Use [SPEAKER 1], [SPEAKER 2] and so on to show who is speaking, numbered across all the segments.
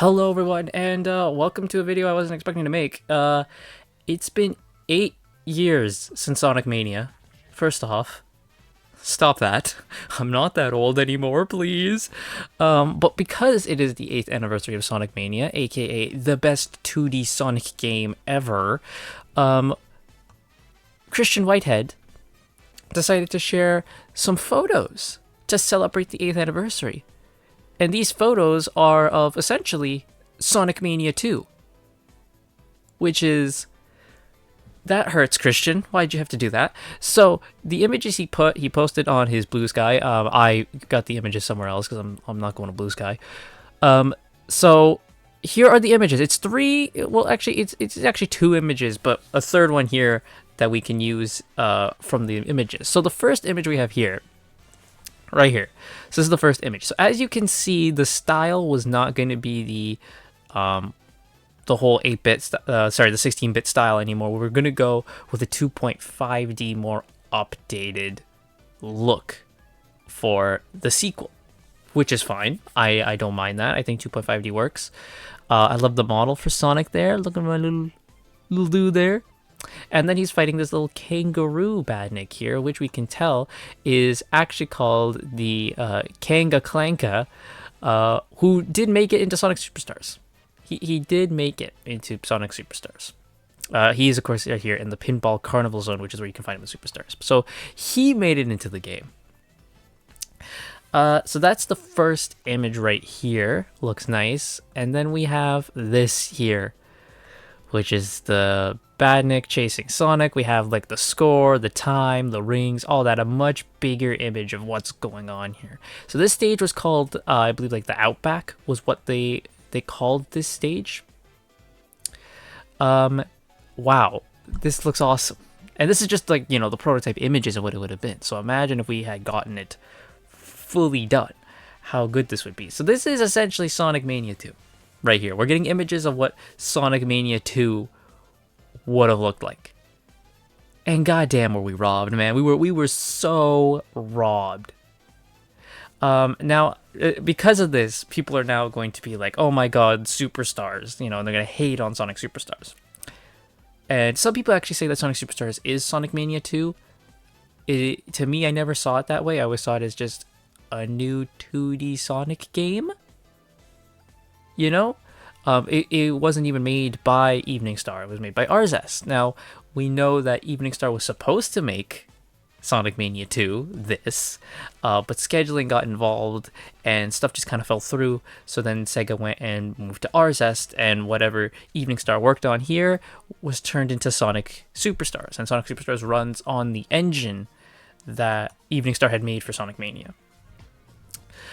[SPEAKER 1] Hello everyone, and welcome to a video I wasn't expecting to make. It's been 8 years since Sonic Mania. First off, stop that. I'm not that old anymore, please. But because it is the 8th anniversary of Sonic Mania, aka the best 2D Sonic game ever, Christian Whitehead decided to share some photos to celebrate the 8th anniversary. And these photos are of essentially Sonic Mania 2. Which is... That hurts, Christian. Why'd you have to do that? So, the images he posted on his Blue Sky. I got the images somewhere else because I'm not going to Blue Sky. So, here are the images. It's three... Well, actually, it's actually two images, but a third one here that we can use from the images. So, the first image we have here... Right here. So this is the first image. So as you can see, the style was not going to be the whole 8-bit, the 16-bit style anymore. We're going to go with a 2.5D more updated look for the sequel, which is fine. I don't mind that. I think 2.5D works. I love the model for Sonic there. Look at my little dude there. And then he's fighting this little kangaroo badnik here, which we can tell is actually called the Kanga Clanka, who did make it into Sonic Superstars. He did make it into Sonic Superstars. He is, of course, here in the Pinball Carnival Zone, which is where you can find him in Superstars. So he made it into the game. So that's the first image right here. Looks nice. And then we have this here, which is the Badnik chasing Sonic. We have like the score, the time, the rings, all that. A much bigger image of what's going on here. So this stage was called, I believe, like the Outback was what they called this stage. Wow, this looks awesome. And this is just like, you know, the prototype images of what it would have been. So imagine if we had gotten it fully done, how good this would be. So this is essentially Sonic Mania 2 right here. We're getting images of what Sonic Mania 2 would have looked like. And goddamn were we robbed, man. We were so robbed. Now, because of this, people are now going to be like, oh my god, Superstars. You know, and they're going to hate on Sonic Superstars. And some people actually say that Sonic Superstars is Sonic Mania 2. To me, I never saw it that way. I always saw it as just a new 2D Sonic game. You know? It wasn't even made by Evening Star. It was made by Arzest. Now, we know that Evening Star was supposed to make Sonic Mania 2, but scheduling got involved and stuff just kind of fell through. So then Sega went and moved to Arzest, and whatever Evening Star worked on here was turned into Sonic Superstars. And Sonic Superstars runs on the engine that Evening Star had made for Sonic Mania.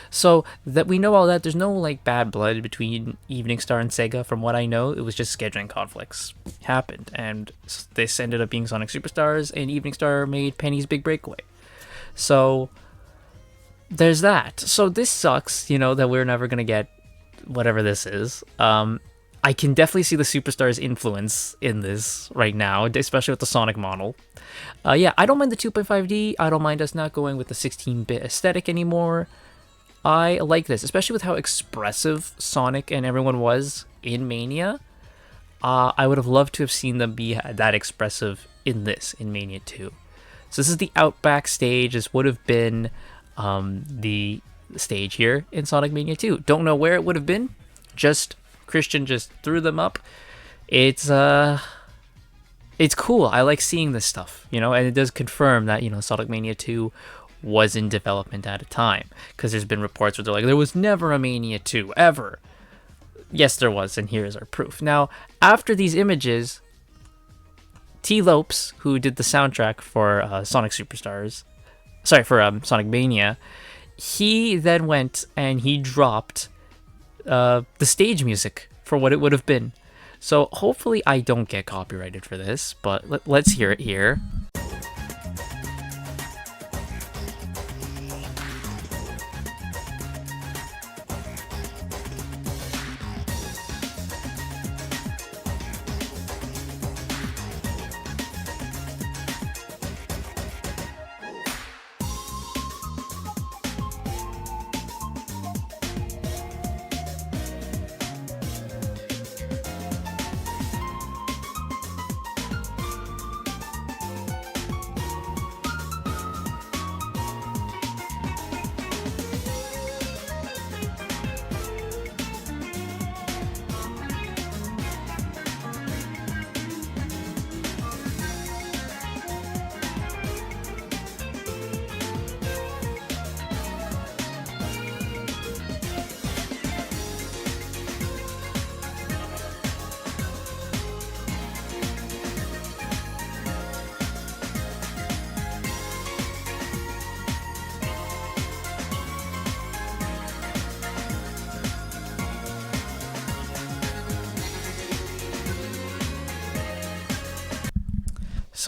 [SPEAKER 1] So that we know all that, there's no like bad blood between Evening Star and Sega. From what I know, it was just scheduling conflicts happened, and this ended up being Sonic Superstars, and Evening Star made Penny's Big Breakaway. So there's that. So this sucks, you know, that we're never gonna get whatever this is. I can definitely see the Superstars influence in this right now, especially with the Sonic model. Yeah, I don't mind the 2.5D. I don't mind us not going with the 16-bit aesthetic anymore. I like this, especially with how expressive Sonic and everyone was in Mania. I would have loved to have seen them be that expressive in Mania 2. So this is the Outback stage. This would have been the stage here in Sonic Mania 2. Don't know where it would have been. Christian just threw them up. It's cool. I like seeing this stuff, you know, and it does confirm that, you know, Sonic Mania 2 was in development at a time, because there's been reports where they're like, there was never a Mania 2 ever. Yes, there was, and here's our proof. Now, after these images, T. Lopes, who did the soundtrack for Sonic Mania, he then went and he dropped the stage music for what it would have been. So hopefully I don't get copyrighted for this, but let's hear it here.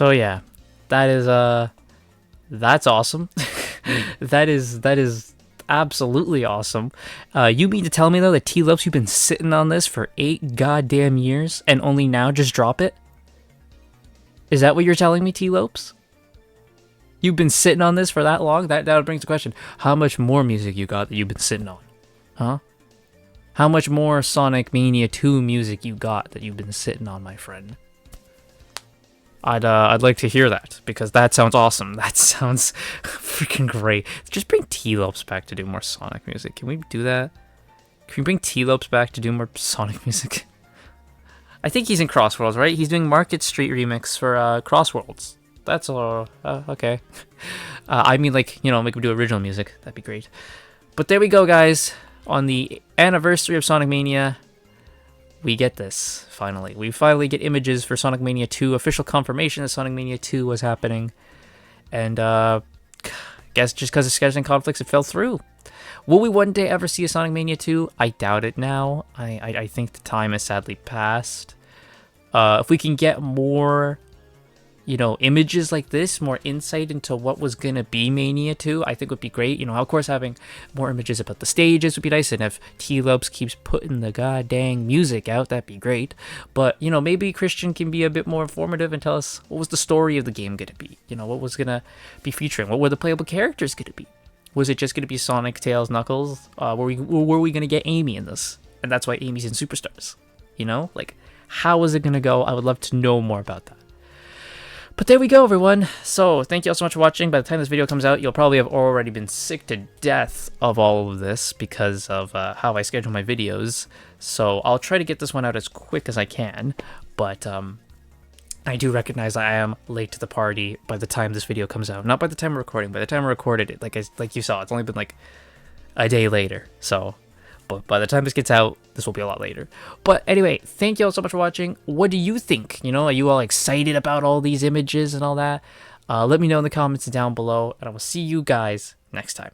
[SPEAKER 1] So yeah, that is that's awesome. That is absolutely awesome. You mean to tell me though that T-Lopes, you've been sitting on this for 8 goddamn years and only now just drop it? Is that what you're telling me, T-Lopes? You've been sitting on this for that long? That brings the question: how much more music you got that you've been sitting on? Huh? How much more Sonic Mania 2 music you got that you've been sitting on, my friend? I'd like to hear that, because that sounds awesome. That sounds freaking great. Just bring T-Lopes back to do more Sonic music. Can we do that? Can we bring T-Lopes back to do more Sonic music? I think he's in Crossworlds, right? He's doing Market Street remix for Crossworlds. That's all. Okay. I mean, like, you know, make him do original music. That'd be great. But there we go, guys. On the anniversary of Sonic Mania, we get this, finally. We finally get images for Sonic Mania 2, official confirmation that Sonic Mania 2 was happening. And, guess just because of scheduling conflicts, it fell through. Will we one day ever see a Sonic Mania 2? I doubt it now. I think the time has sadly passed. If we can get more, you know, images like this, more insight into what was going to be Mania 2, I think would be great. You know, of course, having more images about the stages would be nice, and if T-Lopes keeps putting the goddamn music out, that'd be great. But, you know, maybe Christian can be a bit more informative and tell us what was the story of the game going to be. You know, what was going to be featuring? What were the playable characters going to be? Was it just going to be Sonic, Tails, Knuckles? Were we going to get Amy in this? And that's why Amy's in Superstars. You know? Like, how is it going to go? I would love to know more about that. But there we go, everyone. So, thank you all so much for watching. By the time this video comes out, you'll probably have already been sick to death of all of this because of how I schedule my videos. So, I'll try to get this one out as quick as I can. But, I do recognize I am late to the party by the time this video comes out. Not by the time we're recording. By the time I recorded it, like you saw, it's only been like a day later. So, but by the time this gets out, this will be a lot later. But anyway, thank you all so much for watching. What do you think? You know, are you all excited about all these images and all that? Let me know in the comments down below, and I will see you guys next time.